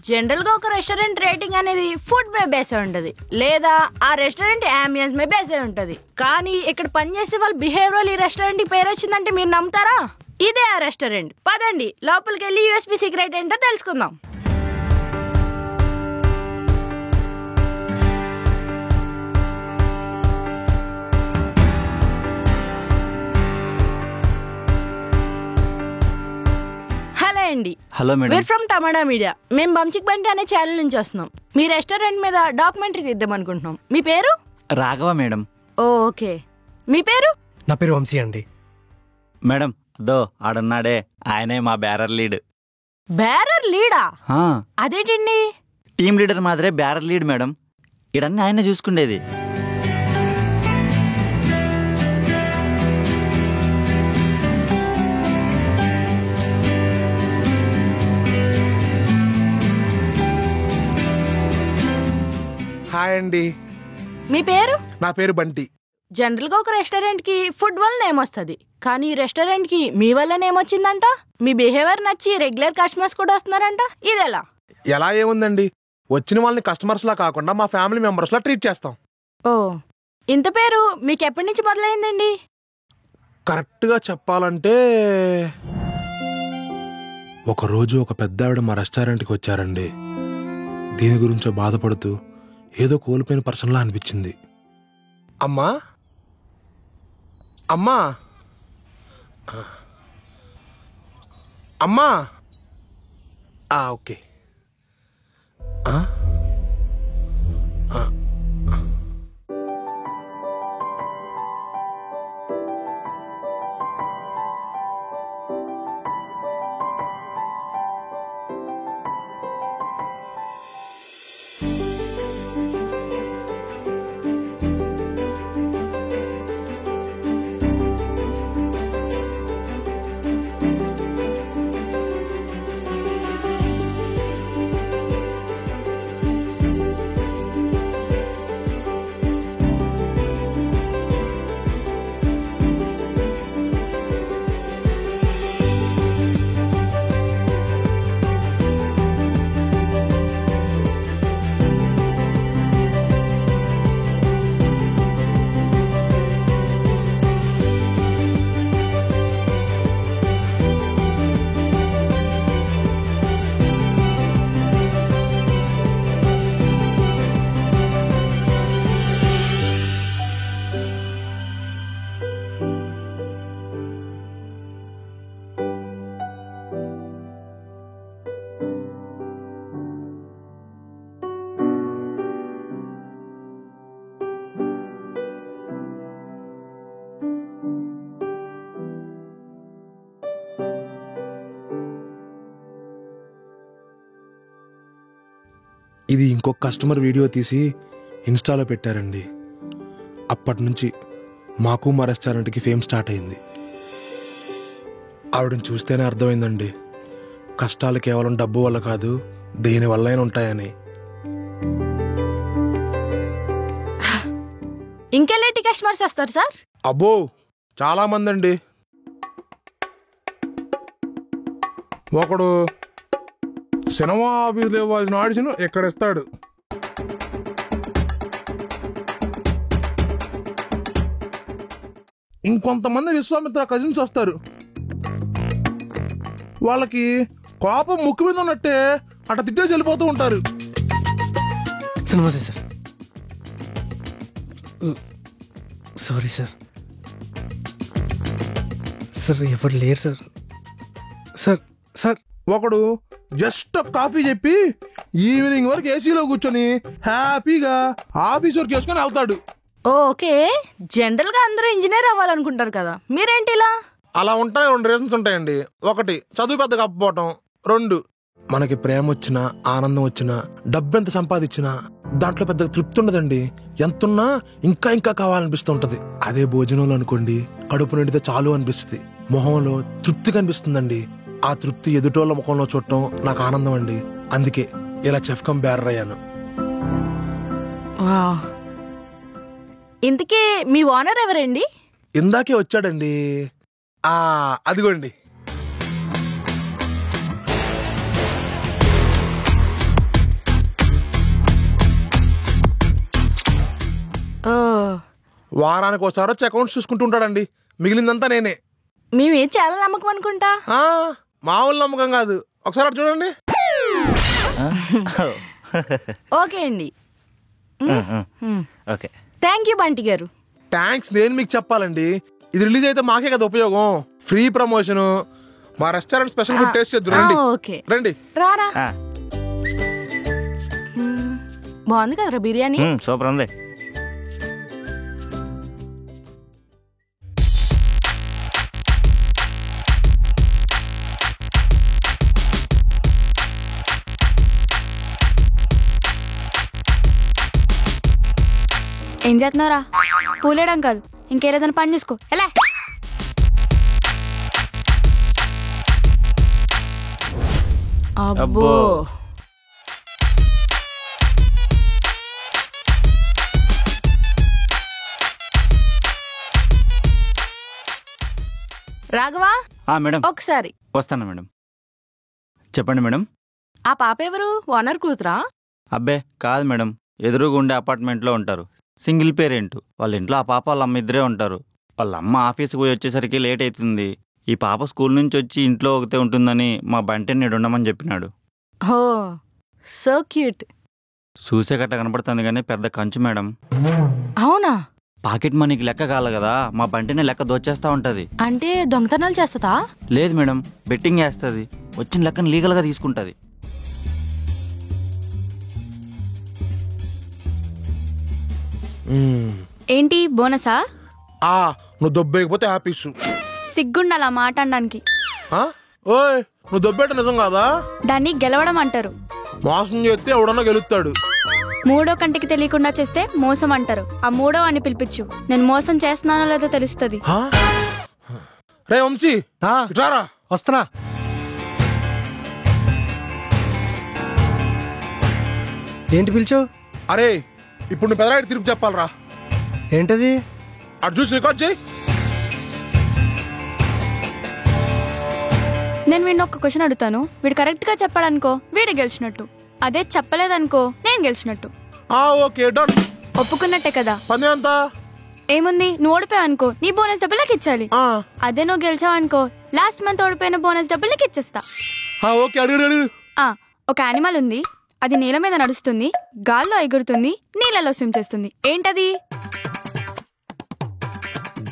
General గా ఒక restaurant rating అనేది ఫుడ్ మీద బేస్ అయి ఉంటది, లేదా ఆ రెస్టారెంట్ అంబియన్స్ మీద బేస్ అయి ఉంటది. కానీ ఇక్కడ పనిచేసే వాళ్ళ బిహేవియర్ ఈ రెస్టారెంట్ పేరు వచ్చిందంటే మీరు నమ్ముతారా? ఇదే ఆ రెస్టారెంట్. పదండి లోపలికి వెళ్ళి యూఎస్పీ సీక్రెట్ ఏంటో తెలుసుకుందాం. Hello madam, we're from tomato media. మేము బంచిక్ బంటి అనే ఛానల్ నుంచి వస్తున్నాం. మీ రెస్టారెంట్ మీద డాక్యుమెంటరీ తీద్దాం అనుకుంటున్నాం. మీ పేరు? రాఘవ మేడం. ఓకే, మీ పేరు? నా పేరు వంశీ అండి. మేడం అదో ఆడున్నాడే, ఆయనే మా బ్యారర్ లీడ్. బ్యారర్ లీడా? అదేంటండి? టీమ్ లీడర్ మాదిరే బ్యారర్ లీడ్ మేడం. ఇడన్నీ ఆయనే చూసుకుండేది. హాయ్ అండి. మీ పేరు? నా పేరు బంటి. జనరల్ గా ఒక రెస్టారెంట్ కి ఫుడ్ వల్ల నేమ్ వస్తుంది, కానీ ఈ రెస్టారెంట్ కి మీ వల్ల నేమ్ వచ్చిందంట. మీ బిహేవియర్ నచ్చి రెగ్యులర్ కస్టమర్స్ కూడా వస్తున్నారంట. ఇదెలా? ఎలా ఏముందండి, వచ్చిన వాళ్ళని కస్టమర్స్ లా కాకుండా మా ఫ్యామిలీ మెంబర్స్ లా ట్రీట్ చేస్తాం. ఓ, ఇంత పేరు మీకు ఎప్పటి నుంచి మొదలైందండి? కరెక్ట్ గా చెప్పాలంటే ఒకరోజు ఒక పెద్ద ఆవిడ మా రెస్టారెంట్కి వచ్చారండి. దీని గురించో బాధపడుతూ ఏదో కోల్పోయిన పర్సన్లా అనిపించింది. అమ్మా అమ్మా అమ్మా ఓకే. ఇది ఇంకొక కస్టమర్ వీడియో తీసి ఇన్స్టాలో పెట్టారండి. అప్పటి నుంచి మాకు మా రెస్టారెంట్కి ఫేమ్ స్టార్ట్ అయింది. ఆవిడని చూస్తేనే అర్థమైందండి, కష్టాలు కేవలం డబ్బు వల్ల కాదు, దేని వల్లైనా ఉంటాయని. ఇంకెలాంటి కస్టమర్స్ వస్తారు సార్? అబ్బో చాలా మంది అండి. ఒకడు సినిమా ఆఫీసులో ఇవ్వాల్సిన ఆడిషన్ ఎక్కడ ఇస్తాడు. ఇంకొంతమంది విశ్వామిత్ర కజిన్స్ వస్తారు. వాళ్ళకి కోపం ముక్కు మీద ఉన్నట్టే అట్లా తిట్టేసి వెళ్ళిపోతూ ఉంటారు. నమస్తే సార్. Sorry sir. సార్ ఎవరు లేరు సార్. సార్ సార్ ఒకడు జస్ట్ కాఫీ చెప్పి ఈవినింగ్ వరకు ఏసీలో కూర్చొని హ్యాపీగా ఆఫీస్ వర్క్ చేసుకొని వెళ్తాడు. ఓకే, జనరల్ గా అందరూ ఇంజనీర్ అవ్వాలనుకుంటారు కదా, మీరేంటి ఇలా? అలా ఉంటాయి 2 రీజన్స్ ఉంటాయండి. 1 చదువు పెద్ద కప్పపోవటం, 2 మనకి ప్రేమ వచ్చినా ఆనందం వచ్చినా డబ్బు ఎంత సంపాదించినా దాంట్లో పెద్ద తృప్తి ఉండదండి. ఎంతున్నా ఇంకా ఇంకా కావాలనిపిస్తూ ఉంటది. అదే భోజనంలో అనుకోండి, కడుపు నిండితే చాలు అనిపిస్తుంది, మొహంలో తృప్తి కనిపిస్తుందండి. ఆ తృప్తి ఎదుటోళ్ళ ముఖంలో చూడటం నాకు ఆనందం అండి. అందుకే ఇలా చెఫ్ కమ్ బేరర్ అయ్యాను. వావ్. ఇంతకీ మీ ఓనర్ ఎవరండి? ఇందాకే వచ్చాడండి. అదిగోండి. ఓ, వారానికి ఒకసారి వచ్చి అకౌంట్స్ చూసుకుంటూ ఉంటాడండి. మిగిలిందంతా నేనే. మీ మీద చాలా నమ్మకం అనుకుంటా. మామూలు నమ్మకం కాదు, ఒకసారి అటు చూడండి. ఓకే అండి. ఓకే, థ్యాంక్ యూ బంటి గారు. థ్యాంక్స్ నేను మీకు చెప్పాలండి. ఇది రిలీజ్ అయితే మాకే కదా ఉపయోగం. Free promotion. మా రెస్టారెంట్ స్పెషల్ ఫుడ్ టేస్ట్ చేద్దాం. రండి ఓకే రండి. రారా. బాగుంది కదరా బిర్యానీ? సూపర్ ఉంది. ఏం చేస్తున్నావురా? పూలేయడం కాదు, ఇంకేదైనా పని చేసుకో. ఎలా అబ్బో, రాఘవా మేడం ఒకసారి వస్తాను మేడం. చెప్పండి మేడం. ఆ పాప ఎవరు? ఓనర్ కూతురా? అబ్బే కాదు మేడం, ఎదురుగా ఉండే అపార్ట్మెంట్లో ఉంటారు. Single parent. వాళ్ళ ఇంట్లో ఆ పాప వాళ్ళ అమ్మ ఇద్దరే ఉంటారు. వాళ్ళ అమ్మ ఆఫీస్కి పోయి వచ్చేసరికి లేట్ అవుతుంది. ఈ పాప స్కూల్ నుంచి వచ్చి ఇంట్లో ఒకతే ఉంటుందని మా బంటిని నేడు ఉండమని చెప్పినాడు. ఓ సో క్యూట్. చూసే గట్ట కనపడుతుంది కానీ పెద్ద కంచు మేడం. అవునా? పాకెట్ మనీకి లెక్క కావాలి కదా, మా బంటిని లెక్క దోచేస్తా ఉంటది. అంటే దొంగతనాలు చేస్తుందా? లేదు మేడం, బెట్టింగ్ చేస్తుంది. వచ్చిన లెక్కను లీగల్గా తీసుకుంటుంది. ఏంటి బోనసా? నువ్వు దొబ్బేయకపోతే హ్యాపీసు. సిగ్గుండాలా మాట అనడానికి. ఓయ్ నువ్వు దొబ్బేట నిజం కాదా? దాన్ని గెలవడం అంటారు. మోసం చేస్తే ఎవడన్నా గెలుస్తాడు. 3వ కంటికి తెలియకుండా చేస్తే మోసం అంటారు. ఆ 3వ అని పిలిపించు, నేను మోసం చేస్తున్నానో లేదో తెలుస్తుంది. రే వంశీ, రారా. వస్తున్నా. ఏంటి పిలిచావు? అరే ఇప్పుడు నువ్వు పెదరాడి తిరిగి చెప్పాలరా. ఏంటది? అటు చూసి రికార్డ్ చేయి. నేను వీడిని ఒక క్వశ్చన్ అడుగుతాను, వీడు కరెక్ట్ గా చెప్పాడనుకో వీడు గెలిచినట్టు, అదే చెప్పలేదనుకో నేను గెలిచినట్టు. Okay done. ఒప్పుకున్నట్టే కదా? పని అంతా ఏముంది, నువ్వు ఓడిపోయావనుకో నీ బోనస్ డబ్బులు నాకు ఇచ్చాలి. అదే నువ్వు గెలిచావనుకో లాస్ట్ మంత్ ఓడిపోయిన బోనస్ డబ్బులు నీకు ఇచ్చేస్తా. ఓకే అడుగు. ఒక యానిమల్ ఉంది, అది నేల మీద నడుస్తుంది, గాల్లో ఎగురుతుంది, నీళ్ళలో స్విమ్ చేస్తుంది. ఏంటది?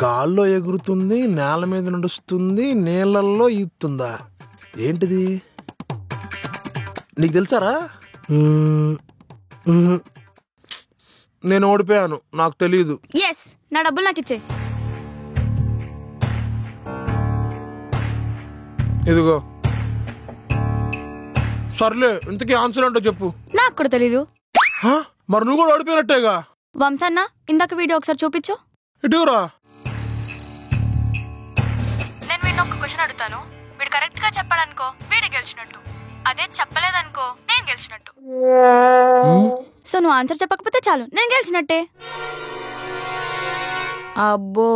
గాల్లో ఎగురుతుంది, నేల మీద నడుస్తుంది, నీళ్ళల్లో ఈదుతుందా? ఏంటిది? నీకు తెలుసారా? నేను ఓడిపోయాను, నాకు తెలీదు. ఎస్, నా డబ్బులు నాకు ఇచ్చే. ఇదిగో. సర్లే, ఇంతకీ ఆన్సర్ ఏంటో చెప్పు. నాకు కూడా తెలీదు. మరి నువ్వు కూడా ఓడిపోయినట్టేగా. వంశన్న, ఇందాక వీడియో ఒకసారి చూపించు. ఇటురా. నేను వీడిని ఒక క్వశ్చన్ అడుగుతాను, వీడు కరెక్ట్ గా చెప్పాడనుకో వీడు గెలిచినట్టు, అదే చెప్పలేదనుకో నేను గెలిచినట్టు. సో నువ్వు ఆన్సర్ చెప్పకపోతే చాలు, నేను గెలిచినట్టే. అబ్బో,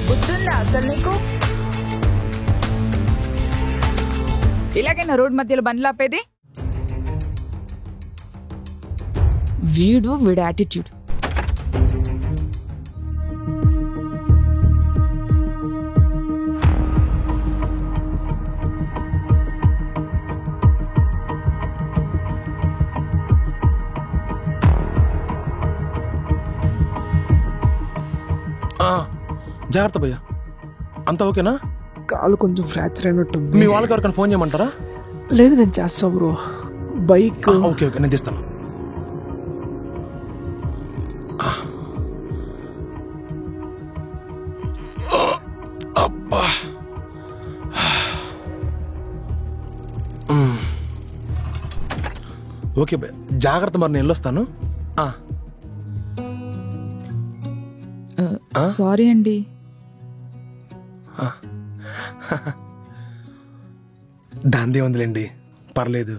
బుద్ధుందా అసలు నీకు? ఇలాగైనా రోడ్ మధ్యలో బండ్లు ఆపేది? వీడి యాటిట్యూడ్. జాగ్రత్త భయ్యా. అంతా ఓకేనా? కాలు కొంచెం ఫ్రాక్చర్ అయినట్టు. మీ వాళ్ళకి ఎవరికైనా ఫోన్ చేయమంటారా? లేదు, నేను చేస్తా బ్రో. బైక్ ఓకే ఓకే, నేను తీస్తాను. అబ్బా. ఓకే భయ్యా, జాగ్రత్త. మరి నేను వెళ్ళొస్తాను. సారీ అండి. దాందే ఉందిలేండి, పర్లేదు.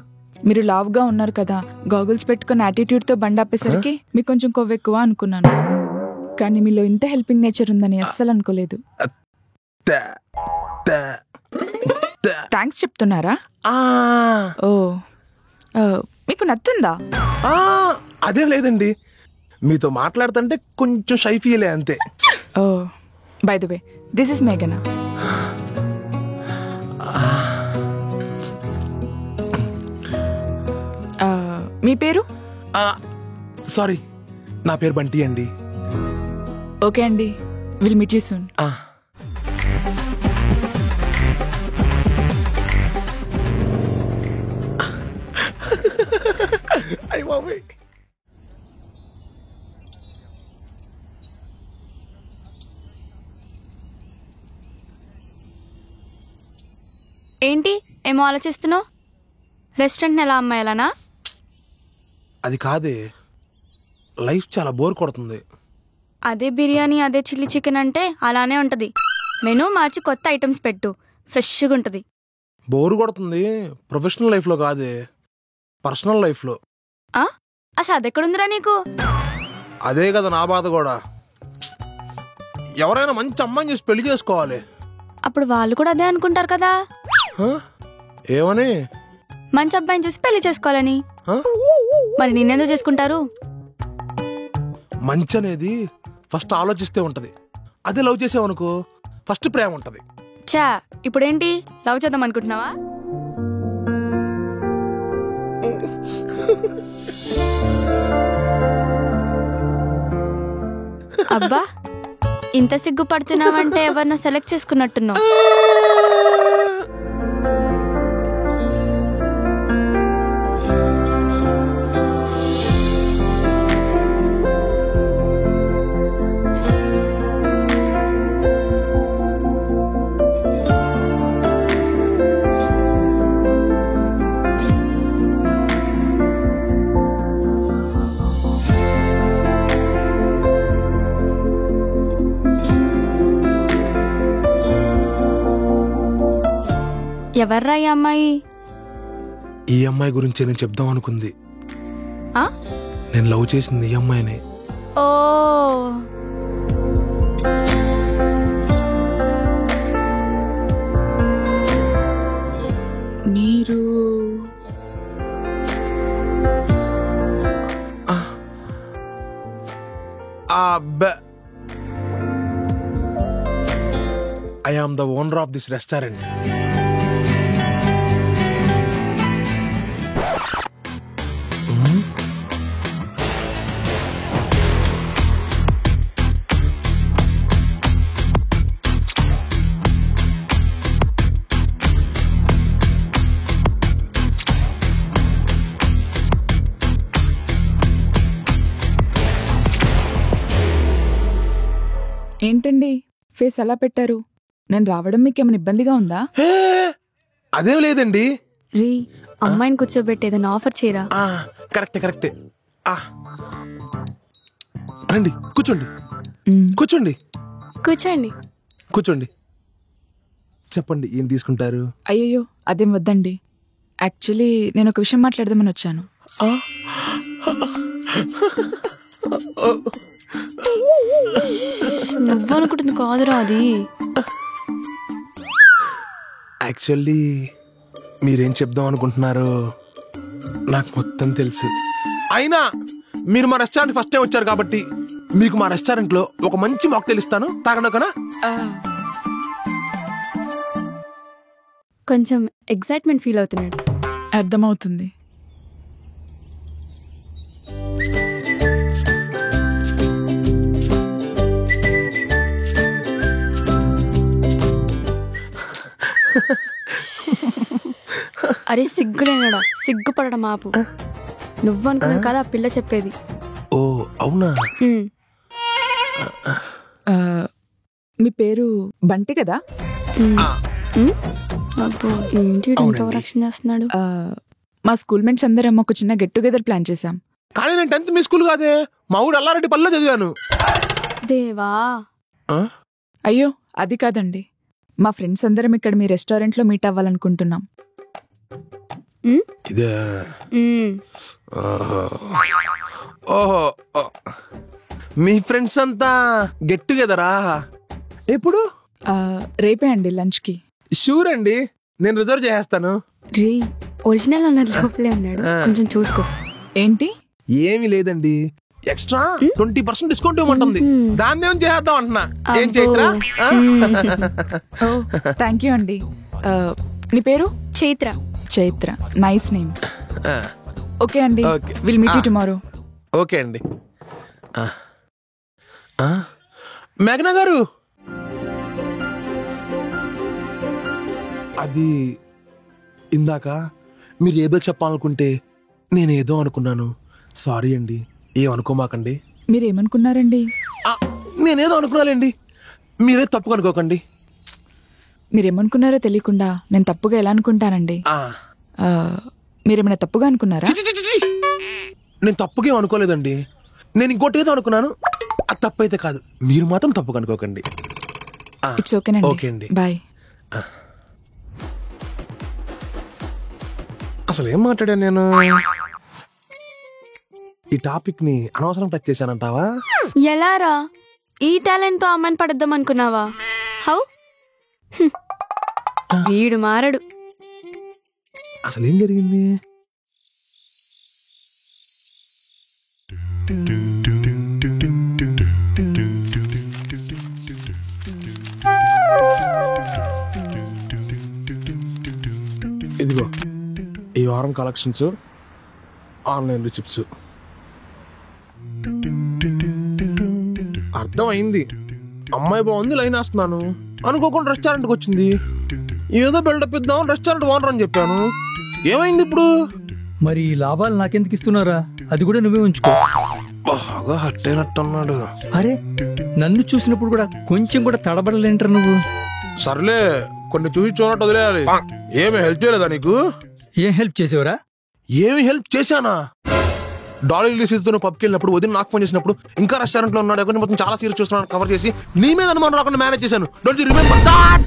మీరు లావుగా ఉన్నారు కదా, గాగుల్స్ పెట్టుకున్న యాటిట్యూడ్ తో బండి ఆపేసరికి మీకు కొంచెం కొవ్వెక్కువ అనుకున్నాను. కానీ మీలో ఇంత హెల్పింగ్ నేచర్ ఉందని అస్సలు అనుకోలేదు. థ్యాంక్స్ చెప్తున్నారా? ఓ, మీకు నత్తుందా? అదేం లేదండి, మీతో మాట్లాడుతుంటే కొంచెం షై ఫీలే అంతే. Oh, by the way, this is మేఘనా. మీ పేరు? సారీ, నా పేరు బంటి అండి. ఓకే అండి, విల్ మీట్ యూ సూన్. ఏంటి ఏమో ఆలోచిస్తున్నావు? రెస్టారెంట్ ఎలా అమ్మాయాలనా? అది కాదే, లైఫ్ చాలా బోర్ కొడుతుంది. అదే బిర్యానీ అదే చిల్లీ చికెన్ అంటే అలానే ఉంటది. మెనూ మార్చి కొత్త ఐటమ్స్ పెట్టు, ఫ్రెష్గా ఉంటది. బోర్ కొడుతుంది ప్రొఫెషనల్ లైఫ్లో కాదే, పర్సనల్ లైఫ్లో. అసలు అదెక్కడుందిరా నీకు? అదే కదా నా బాధ కూడా. ఎవరైనా మంచి అమ్మాయిని చూసి పెళ్లి చేసుకోవాలి. అప్పుడు వాళ్ళు కూడా అదే అనుకుంటారు కదా. ఏమని? మంచి అబ్బాయిని చూసి పెళ్లి చేసుకోవాలని. మరి నిన్నెందుకు చేసుకుంటారు? మంచి అనేది ఫస్ట్ ఆలోచిస్తే ఉంటది, అదే లవ్ చేసావనుకో ఫస్ట్ ప్రేమ ఉంటది. చా, ఇప్పుడేంటి లవ్ చేద్దాం అనుకుంటున్నావా? అబ్బా, ఇంత సిగ్గుపడుతున్నావంటే ఎవరినో సెలెక్ట్ చేసుకున్నట్టున్నావు. ఎవర్రా ఈ అమ్మాయి? ఈ అమ్మాయి గురించి నేను చెప్దాం అనుకుంది. నేను లవ్ చేసింది ఈ అమ్మాయినే. ఓ, మీరు I am the owner of this restaurant. ఏంటండి ఫేస్ అలా పెట్టారు? నేను రావడం మీకేమైనా ఇబ్బందిగా ఉందా? అదేం లేదండి. రీ, అమ్మాయిని కూర్చోబెట్టి ఏదైనా ఆఫర్ చేయరా? కరెక్టే. రండి, కూర్చోండి. కూర్చోండి. చెప్పండి, ఏం తీసుకుంటారు? అయ్యయ్యో, అదేం వద్దండి. యాక్చువల్లీ నేను ఒక విషయం మాట్లాడదామని వచ్చాను. నువ్వనుకుంటుంది కాదురా అది. యాక్చువల్లీ మీరేం చెప్దాం అనుకుంటున్నారు నాకు మొత్తం తెలుసు. అయినా మీరు మా రెస్టారెంట్ ఫస్ట్ టైం వచ్చారు కాబట్టి మీకు మా రెస్టారెంట్ లో ఒక మంచి మాక్టైల్ ఇస్తాను, తాగండి. ఓకేనా? కొంచెం ఎక్సైట్మెంట్ ఫీల్ అవుతున్నాడు. అర్థమవుతుంది. అరే సిగ్గులేనడా, సిగ్గుపడడం ఆపు. నువ్వనుకున్నావు కదా ఆ పిల్ల చెప్పేది. ఓ అవునా? ఉమ్. మీ పేరు బంటి కదా? ఉమ్. అబ్బో ఏంటి ఇంత ఓవరాక్షన్ చేస్తున్నాడు. మా స్కూల్ మేట్స్ అందరం ఒక చిన్న గెట్ టుగెదర్ ప్లాన్ చేశాం. కానీ నేను 10th మీ స్కూల్ కాదే, మా ఊరు అల్లారెడ్డి పల్లెలో చదివాను. దేవా అయ్యో అది కాదండి, మా ఫ్రెండ్స్ అందరం ఇక్కడ మీ రెస్టారెంట్లో మీట్ అవ్వాలనుకుంటున్నాం. ఇదే ఉమ్. ఓహో, మీ ఫ్రెండ్స్ అంతా గెట్ టుగెదరా? ఎప్పుడు? రేపే అండి లంచ్కి. షూర్ అండి, నేను రిజర్వ్ చేసేస్తాను. రే ఒరిజినల్ అన్నది లోపలే ఉన్నాడు, కొంచెం చూసుకో. ఏంటి? ఏమీ లేదండి, ఎక్స్ట్రా 20% డిస్కౌంట్ ఇవ్వమంటుంది. దాన్ని ఏం చేద్దాం అంటున్నా. ఏం చైత్రా? థ్యాంక్ యూ అండి. నీ పేరు? Chaitra. Chaitra, nice name. Okay అండి, will meet you tomorrow. Okay అండి. మేఘనా గారు, అది ఇందాక మీరు ఏదో చెప్పాలనుకుంటే నేనేదో అనుకున్నాను. సారీ అండి, ఏమనుకోమాకండి. మీరేమనుకున్నారండి? నేనేదో అనుకున్నానండి, మీరే తప్పు అనుకోకండి. మీరేమనుకున్నారో తెలియకుండా నేను తప్పుగా ఎలా అనుకుంటానండి? మీరేమైనా తప్పుగా అనుకున్నారా? నేను తప్పుగా అనుకోలేదండి, నేను ఇంకోటి ఏదో అనుకున్నాను. అది తప్పు అయితే కాదు, మీరు మాత్రం తప్పుగా అనుకోకండి. ఇట్స్ ఓకేనండి. ఓకే అండి, బాయ్. అసలు ఏం మాట్లాడాను నేను? ఈ టాపిక్ ని అనవసరం టచ్ చేశానంటావా? ఎలారా ఈ టాలెంట్ తో అమ్మాయిని పడద్దాం అనుకున్నావా? హౌ? వీడు మారడు. అసలు ఏం జరిగింది? ఇదిగో ఈ వారం కలెక్షన్స్, ఆన్లైన్ రిసిప్ట్స్. అర్థమైంది, అమ్మాయి బాగుంది, లైన్ వేస్తున్నాను అనుకోకుండా రెస్టారెంట్కి వచ్చింది. ఏదో బిల్డప్ ఇద్దాం రెస్టారెంట్ ఓనర్ అని చెప్పాను. ఏమైంది ఇప్పుడు? మరి ఈ లాభాలు నాకెందుకు ఇస్తున్నారా? అది కూడా నువ్వే ఉంచుకో. బాగా హర్ట్ అయినట్టున్నాడు. అరే నన్ను చూసినప్పుడు కూడా కొంచెం కూడా తడబడలేంటారు నువ్వు. సర్లే, కొన్ని చూసి చూడట్టు వదిలేయాలి. ఏమి హెల్ప్ చేయలేదా నీకు? ఏం హెల్ప్ చేసేవరా? ఏమి హెల్ప్ చేశానా? డాలీ రిలీజ్తో పబ్కి వెళ్ళినప్పుడు వదిన నాకు ఫోన్ చేసినప్పుడు ఇంకా రెస్టారెంట్ లో ఉన్నాడు, ఎవరిని మొత్తం చాలా సీరియస్ చూస్తున్నాను కవర్ చేసి నీ మీద అనుమానం రాకుండా మేనేజ్ చేశాను. Don't you remember that?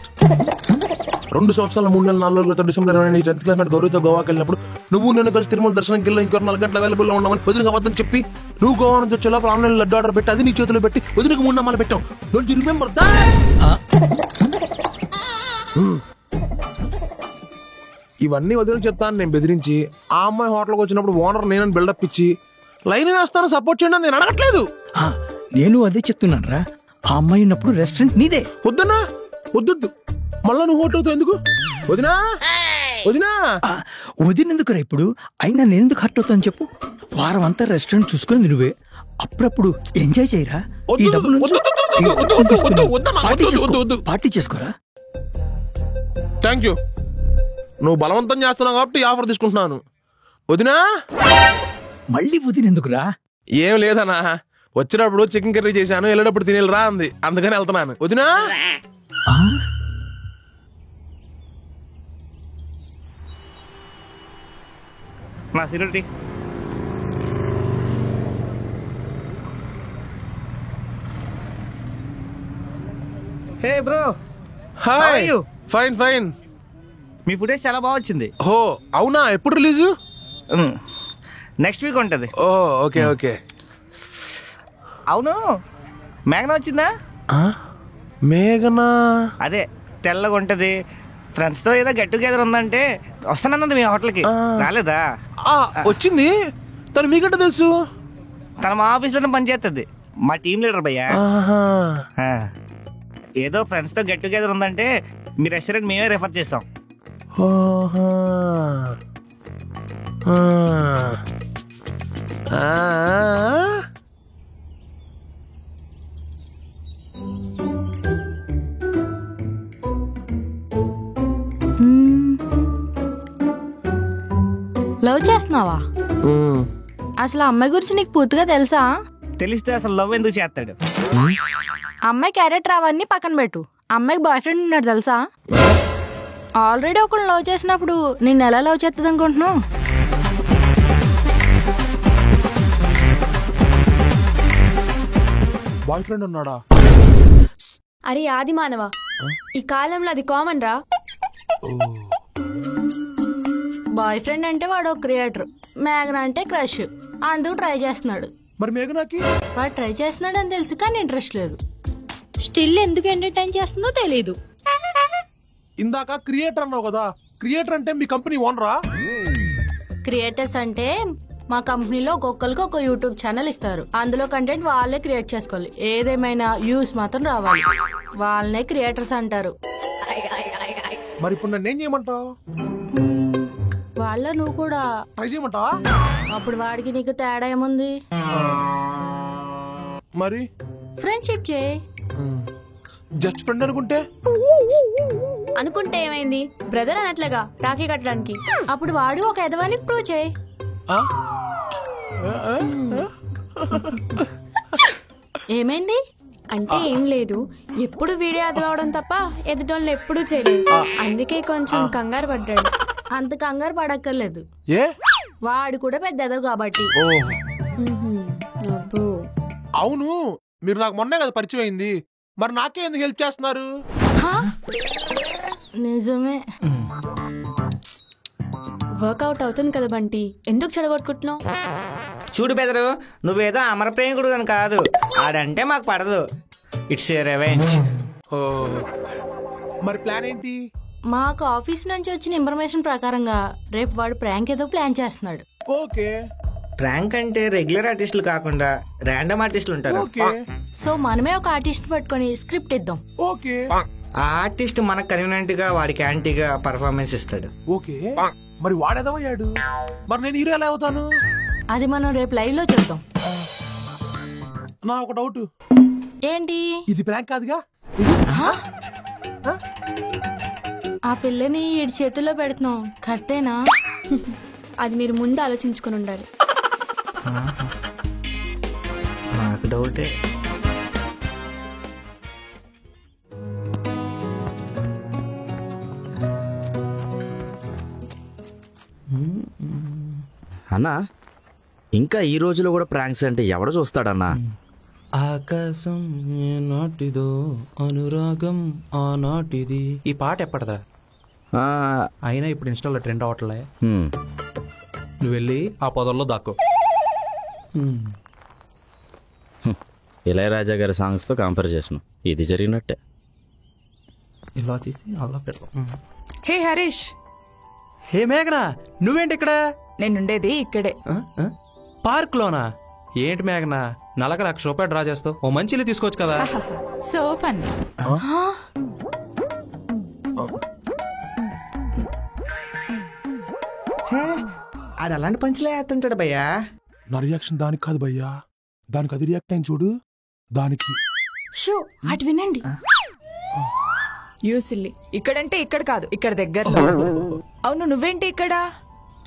2 సంవత్సరాల 3 నెలల 4 రోజుల డిసెంబర్ 20 10th క్లాస్ గౌరవతో గోవాకి వెళ్ళినప్పుడు నువ్వు నేను కలిసి తిరుమల దర్శనంకి వెళ్ళి ఇంకో 4 గంటల అవైలబుల్ లో ఉన్నామని వదిలికి అబద్ధం చెప్పి నువ్వు గోవా నుంచి వచ్చే లోపల ఆన్లైన్ లడ్డు ఆర్డర్ పెట్టి అది నీ చేతిలో పెట్టి వదిలికి 3 నమ్మలు పెట్టావు. Don't you remember that? ఇవన్నీ వదిలి చెప్తాను నేను బెదిరించి. ఆ అమ్మాయి హోటల్కి వచ్చినప్పుడు ఓనర్ నేనని బిల్డప్ ఇచ్చి లైన్ వేస్తాను సపోర్ట్ చేయండి అని నేను అడగట్లేదు. నేను అదే చెప్తున్నాను రా, ఆ అమ్మాయి ఉన్నప్పుడు రెస్టారెంట్ నీదే. వద్దన్నా, వద్దొద్దు, మళ్ళా నువ్వు హోటల్తో ఎందుకు? వదినా వదినా వదినందుకురా ఇప్పుడు. అయినా నేను ఎందుకు హర్ట్ అవుతాను చెప్పు? వారం అంతా రెస్టారెంట్ చూసుకుని నువ్వే, అప్పుడప్పుడు ఎంజాయ్ చేయరా. ఈ డబ్బులు పార్టీ చేసుకోరా. థ్యాంక్ యూ, నువ్వు బలవంతం చేస్తున్నావు కాబట్టి ఈ ఆఫర్ తీసుకుంటున్నాను. వదినా మళ్ళీ వదినందుకురా? ఏం లేదన్నా, వచ్చినప్పుడు చికెన్ కర్రీ చేశాను, వెళ్ళేటప్పుడు తినేరా అంది, అందుకని వెళ్తున్నాను. వదినా నా cigarette. Hey bro, hi. Fine fine. మీ ఫుటేజ్ చాలా బాగా వచ్చింది. ఓ అవునా, ఎప్పుడు రిలీజు? నెక్స్ట్ వీక్ ఉంటుంది. ఓ ఓకే ఓకే. అవును, మేఘన వచ్చిందా? మేఘనా? అదే తెల్లగా ఉంటది, ఫ్రెండ్స్ తో ఏదో గెట్ టుగెదర్ ఉందంటే వస్తానన్నది మీ హోటల్కి. రాలేదా? వచ్చింది. తను మీకంటే తెలుసు? తన మా ఆఫీస్లోనే పనిచేస్తుంది, మా టీం లీడర్ భయ్యా. ఏదో ఫ్రెండ్స్ తో గెట్ టుగెదర్ ఉందంటే మీ రెస్టారెంట్ మేమే రిఫర్ చేసాం. చేస్తున్నావా? అసలు ఆ అమ్మాయి గురించి నీకు పూర్తిగా తెలుసా? తెలిస్తే అసలు లవ్ ఎందుకు చేస్తాడు? అమ్మాయి క్యారెక్టర్ అవన్నీ పక్కన పెట్టు. అమ్మాయికి బాయ్ ఫ్రెండ్ ఉన్నాడు తెలుసా? ఆల్రెడీ ఒకళ్ళు లవ్ చేసినప్పుడు నిన్ను ఎలా లవ్ చేస్తుంది అనుకుంటున్నావు? బాయ్ ఫ్రెండ్ ఉన్నాడా? అరే ఆది మానవ, ఈ కాలంలో అది కామన్ రా. బాయ్ ఫ్రెండ్ అంటే వాడు ఒక క్రియేటర్, మేఘన అంటే క్రష్, అందుకు ట్రై చేస్తున్నాడు. మరి మేఘనాకి? వాడు ట్రై చేస్తున్నాడు అని తెలుసు కానీ ఇంట్రెస్ట్ లేదు. స్టిల్ ఎందుకు ఎంటర్టైన్ చేస్తుందో తెలీదు. ఇందాక క్రియేటర్ అన్నావు కదా, క్రియేటర్ అంటే మీ కంపెనీ ఓనరా? క్రియేటర్స్ అంటే మా కంపెనీలో ఒక్కొక్కరికి ఒక యూట్యూబ్ ఛానల్ ఇస్తారు. అందులో కంటెంట్ వాళ్ళే క్రియేట్ చేసుకోవాలి. ఏదేమైనా వ్యూస్ మాత్రం రావాలి. వాళ్ళనే క్రియేటర్స్ అంటారు. మరి ఇప్పుడు నన్ను ఏం చేయమంటావు? వాళ్ళ నువ్వు కూడా ట్రై చేయమంటావా? అప్పుడు వాడికి నీకు తేడా ఏముంది? మరి ఫ్రెండ్షిప్ చేయి. జస్ట్ ఫ్రెండ్ అనుకుంటే? అనుకుంటే ఏమైంది, బ్రదర్ అనట్లేగా రాఖీ కట్టడానికి. అప్పుడు వాడు ఒక ఎదవాని ప్రూవ్ చేయి. ఏమైంది? అంటే ఏం లేదు, ఎప్పుడు వీడియో అదవడం తప్ప ఎదుటోళ్ళు ఎప్పుడూ చేయలేదు. అందుకే కొంచెం కంగారు పడ్డాడు. అంత కంగారు పడక్కర్లేదు, ఏ వాడు కూడా పెద్ద ఎదవ కాబట్టి. అబ్బో. అవును, మీరు నాకు మొన్నే కదా పరిచయం అయింది, మరి నాకే ఎందుకు హెల్ప్ చేస్తున్నారు? నిజమే. వర్కౌట్ అవుతుంది కదా బంటి, ఎందుకు చెడగొట్టుకుంటున్నావు? చూడు బెదరు, నువ్వేదో అమర ప్రేమికుడు అని కాదు, ఆడంటే మాకు పడదు. It's a revenge. మరి ప్లాన్ ఏంటి? మాకు ఆఫీస్ నుంచి వచ్చిన ఇన్ఫర్మేషన్ ప్రకారంగా రేపు వాడు ప్రాంక్ ఏదో ప్లాన్ చేస్తున్నాడు. ఓకే. ప్రాంక్ అంటే రెగ్యులర్ ఆర్టిస్టులు కాకుండా ర్యాండమ్ ఆర్టిస్టులు ఉంటారు. ఓకే. సో మనమే ఒక ఆర్టిస్ట్ పట్టుకొని స్క్రిప్ట్ ఇద్దాం. ఓకే. ఆ ఆర్టిస్ట్ మనకు కన్వీనియంట్ గా వాడికి యాంటీగా పర్ఫార్మెన్స్ ఇస్తాడు. ఓకే. మరి వాడేదమయ్యాడు, మరి నేను హీరో ఎలా అవుతాను? అది మనం రేపు లైవ్ లో చూద్దాం. నా ఒక డౌట్. ఏంటి? ఇది ప్రాంక్ కాదుగా? ఆ పిల్లని ఈడి చేతుల్లో పెడుతున్నాం, కట్టేనా? అది మీరు ముందు ఆలోచించుకొని ఉండాలి. నాకు డౌటే. అన్నా, ఇంకా ఈ రోజులో కూడా ప్రాంక్స్ అంటే ఎవడు చూస్తాడన్నా? ఆకాశం నాటిదో అనురాగం ఆనాటిది. ఈ పాట ఎప్పటిదా? అయినా ఇప్పుడు ఇన్స్టాల్లో ట్రెండ్ అవట్లే. నువ్వు వెళ్ళి ఆ పొదల్లో దాక్కో. ఇళయరాజా గారి సాంగ్స్ తో కంపేర్ చేసిన ఇది జరిగినట్టే. ఇలా తీసి అలా పెడతాం. హే హరీష్. హే మేఘనా, నువ్వేంటి ఇక్కడ? నేనుండేది ఇక్కడే. పార్క్ లోనా? ఏంటి మేఘనా, నెలకు ₹1,00,000 డ్రా చేస్తావు, ఓ మంచి ఇల్లు తీసుకోవచ్చు కదా. So fun. ఆడు అలాంటి పంచులే వేస్తుంటాడు భయ్యా. నా రియాక్షన్ దానికి కాదు భయ్యా, దానికి అది రియాక్ట్ అయింది చూడు, దానికి. షో అటు వినండి. యూసిల్లీ, ఇక్కడంటే ఇక్కడ కాదు, ఇక్కడ దగ్గర. అవును, నువ్వేంటి ఇక్కడ?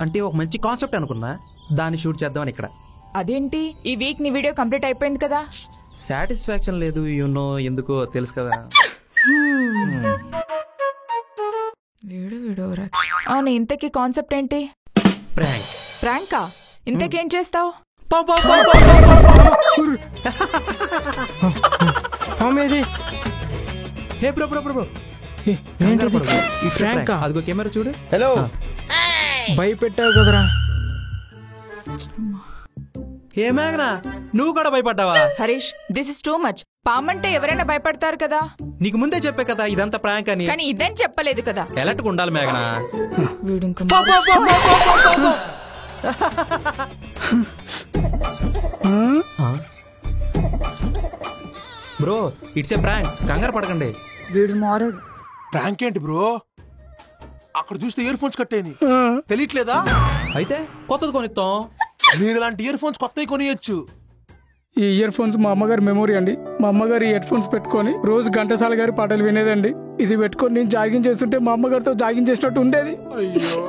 అంటే ఒక మంచి కాన్సెప్ట్ అనుకున్నా, దాన్ని షూట్ చేద్దామని ఇక్కడ. అదేంటి, ఈ వీక్ నీ వీడియో కంప్లీట్ అయిపోయింది కదా? సాటిస్ఫాక్షన్ లేదు, యూనో, ఎందుకో తెలుసు కదా. అవును, ఇంతకీ కాన్సెప్ట్ ఏంటి? ప్రాంక్. ప్రాంకా? ఇంతకేం చేస్తావు? హే బ్రో బ్రో బ్రో, అదిగో కెమెరా చూడు. హలో, భయపెట్టావు కదరా. ఏ మేఘనా, నువ్వు కూడా భయపడ్డావా? Harish, this is too much. పామంటే ఎవరైనా భయపడతారు కదా. నీకు ముందే చెప్పే కదా ఇదంతా ప్రాంక్ అని. కానీ ఇదేం చెప్పలేదు కదా. ఎలర్ట్గా ఉండాలి మేఘనా. బ్రో, ఇట్స్ ఏ ప్రాంక్, కంగారు పడకండి. వీడు మారాడు. ప్రాంక్ ఏంటి బ్రో? అక్కడ చూస్తే ఇయర్ ఫోన్స్ కట్టేది తెలియట్లేదా? అయితే కొత్తది కొనిస్తాం. మీరు ఇలాంటి ఇయర్ ఫోన్స్ కొత్తవి కొనియచ్చు. ఈ ఇయర్ ఫోన్స్ మా అమ్మగారి మెమొరీ అండి. మా అమ్మగారు ఈ హెడ్ ఫోన్స్ పెట్టుకొని రోజు ఘంటసాల గారి పాటలు వినేదండి. ఇది పెట్టుకొని నేను జాగింగ్ చేస్తుంటే మా అమ్మగారితో జాగింగ్ చేసినట్టు ఉండేది. అయ్యో.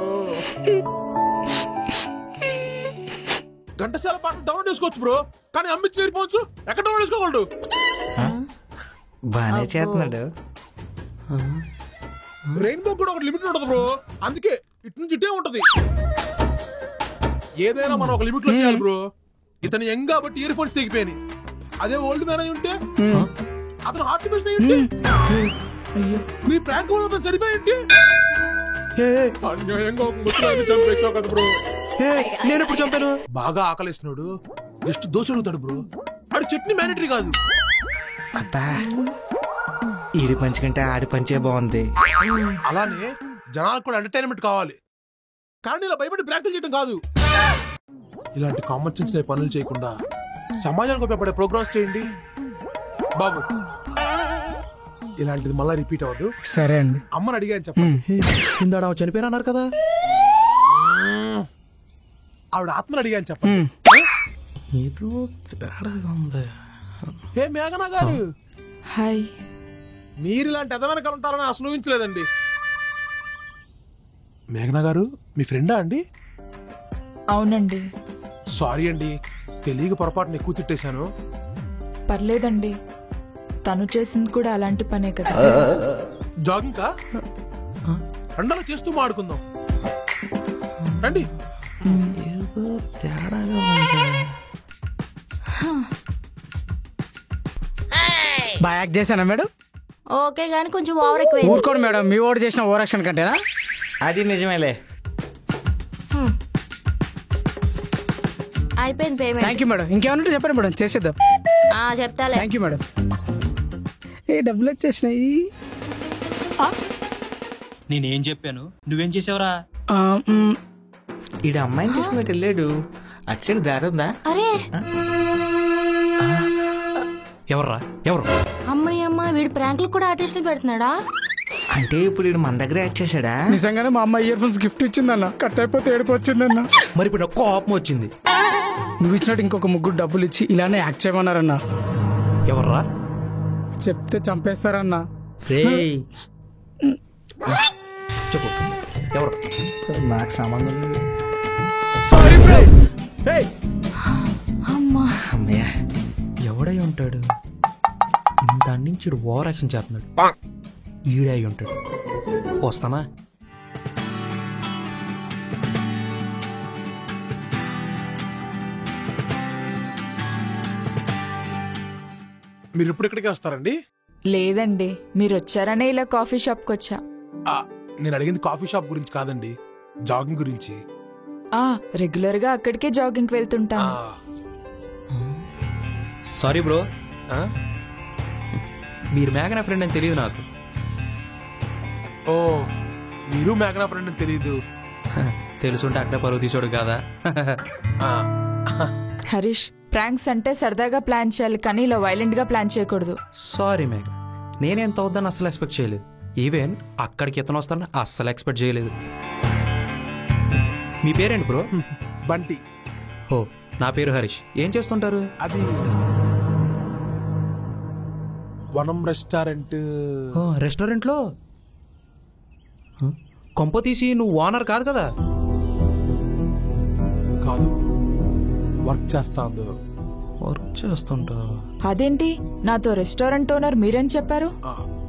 ఘంటసాల పాటలు డౌన్లోడ్ చేసుకోవచ్చు బ్రో, కానీ అమ్మిచ్చి ఇయర్ ఫోన్స్ ఎక్కడ డౌన్లోడ్ చేసుకోగలడు? బానే చేస్తున్నాడు. రెయిన్బో కూడా ఒక లిమిట్ ఉంటుంది బ్రో, అందుకే ఇటు నుంచి ఇటే ఉంటది. ఏదైనా మనం ఒక లిమిట్ లో చేయాలి బ్రో. ఇతను యంగ్ కాబట్టి ఇయర్ ఫోన్స్ తెగిపోయాయి. అదే ఓల్డ్ మ్యాన్ అయి ఉంటే, అతను హార్ట్ పేషెంట్ అయి ఉంటే, మీ ప్రాంక్ వల్ల అతను చనిపోయింటే అన్యాయంగా ఒక ముసలాన్ని చంపేసావు కదా బ్రో. నేను ఎప్పుడు చంపాను? బాగా ఆకలిస్తున్నాడు, జస్ట్ దోశ అడుగుతాడు బ్రో. ఆడి చట్నీ మ్యాండేటరీ కాదు. అబ్బా, ఈడి పంచి కంటే ఆడి పంచే బాగుంది. అలానే జనాలకు కూడా ఎంటర్టైన్మెంట్ కావాలి, కానీ ఇలా భయపడి ప్రాక్టీస్ చేయడం కాదు. ఇలాంటి కామన్ సెన్స్ పనులు చేయకుండా సమాజానికి ఉపయోగపడే ప్రోగ్రామ్స్ చేయండి బాబు. ఇలాంటిది మళ్ళీ రిపీట్ అవ్వదు. సరే అండి. అమ్మని అడిగాను చెప్పండి. కింద చనిపోయినా అన్నారు కదా. ఆవిడ ఆత్మని అడిగాను చెప్పండి. ఏదో తేడాగా ఉంది. ఏ మేఘనా గారు, హాయ్. మీరు ఇలాంటి ఎదవెనకాల ఉంటారని అసలు ఊహించలేదండి. మేఘనా గారు మీ ఫ్రెండా అండి? అవునండి. సారీ అండి, తెలియక పొరపాటున ఎక్కువ తిట్టేశాను. పర్లేదండి, తను చేసింది కూడా అలాంటి పనే కదా. జాగింగ్ కా రెండలా చేస్తూ మాడుకుందాం రండి. ఏదో తేడాగా ఉంది. బాగా యాక్ట్ చేశానా మేడం? ఓకే గానీ కొంచెం ఓవర్ ఎక్కువ. ఊరుకోండి మేడం, మీ ఓవర్ చేసిన ఓవర్ యాక్షన్ కంటేనా? అది నిజమేలే. అయిపోయింది పేమెంట్. Thank you madam. ఇంకేమన్నా చెప్పండి మేడం, చేసేద్దాం. చెప్తాలే. Thank you madam. ఏ డబ్బులు వచ్చేసినాయి. నేనేం చెప్పాను, నువ్వేం చేసావురా? ఈడు అమ్మాయిని తీసుకుని వెళ్ళాడు. అటు సైడ్ దారి ఉందా? అరే ఎవర్రా ఎవరు? అమ్మని అమ్మ, వీడు ప్రాంకులు కూడా ఆర్టిస్ట్ పెడుతున్నాడా? అంటే ఇప్పుడు వీడు మన దగ్గర యాడ్ చేశాడా? నిజంగానే మా అమ్మ ఇయర్ ఫోన్స్ గిఫ్ట్ ఇచ్చిందన్న, కట్ అయిపోతే ఏడుపు వచ్చిందన్న. మరి ఇప్పుడు నాకు కోపం వచ్చింది. నువ్వు ఇచ్చినట్టు ఇంకొక ముగ్గురు డబ్బులు ఇచ్చి ఇలానే యాక్ట్ చేయమన్నారన్నా. ఎవర్రా? చెప్తే చంపేస్తారన్నా. చెప్పు ఎవరు? నాకు సంబంధం లేదు. Sorry bro. అమ్మయ్య, ఎవడై ఉంటాడు? ఇంత నుంచి ఓవర్ యాక్షన్ చేస్తున్నాడు. ఈడై ఉంటాడు. వస్తానా? మీరు ఇప్పుడు ఇక్కడికి వస్తారండి? లేదండి, మీరు వచ్చారనే ఇలా కాఫీ షాప్కి వచ్చా. నేను అడిగింది కాఫీ షాప్ గురించి కాదండి, జాగింగ్ గురించి. రెగ్యులర్ గా అక్కడికే జాగింగ్ వెళ్తుంటాను. సారీ బ్రో, మీరు మేఘనా ఫ్రెండ్ అని తెలియదు నాకు. ఓ, మీరు మేఘనా ఫ్రెండ్ అని తెలీదు. తెలుసుంటే అక్కడే పరువు తీసాడు కాదా? హరీష్, ప్రాంక్స్ అంటే సరదాగా ప్లాన్ చేయాలి, కానీ ఇలా వైలెంట్ గా ప్లాన్ చేయకూడదు. సారీ మేఘ, నేనేంత అవుద్దని అస్సలు ఎక్స్పెక్ట్ చేయలేదు. ఈవెన్ అక్కడికి ఎత్తన వస్తానని అస్సలు ఎక్స్పెక్ట్ చేయలేదు. మీ పేరేంటి బ్రో? బంటి. ఓ, నా పేరు హరీష్. ఏం చేస్తుంటారు? అది వనం రెస్టారెంట్. రెస్టారెంట్లో కొంప తీసి నువ్వు ఓనర్ కాదు కదా? కాదు, వర్క్ చేస్తాను. వర్క్ చేస్తుంటా? అదేంటి, నాతో రెస్టారెంట్ ఓనర్ మీరేం చెప్పారు?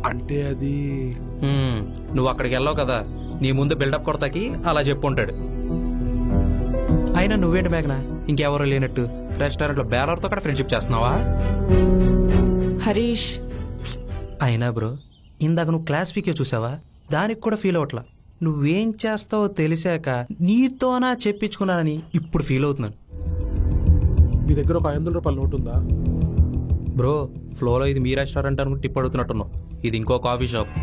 అంటే అది నువ్వు అక్కడికి వెళ్ళావు కదా, నీ ముందు బిల్డప్ కొడతాకి అలా చెప్పుంటాడు. అయినా నువ్వేంటి మేఘనా ఇంకెవరో లేనట్టు రెస్టారెంట్లో బేరర్తో కూడా ఫ్రెండ్షిప్ చేస్తున్నావా? హరీష్, అయినా బ్రో, ఇందాక నువ్వు క్లాస్ పీకే చూసావా? దానికి కూడా ఫీల్ అవట్లా. నువ్వేం చేస్తావో తెలిసాక నీతోనా చెప్పించుకున్నానని ఇప్పుడు ఫీల్ అవుతున్నాను. మీ దగ్గర ఒక 500 రూపాయల నోట్ ఉందా బ్రో? ఫ్లోలో ఇది మీ రెస్టారెంట్ అనుకుంటే టిప్ అడుగుతున్నట్టున్నావు. ఇది ఇంకో కాఫీ షాప్.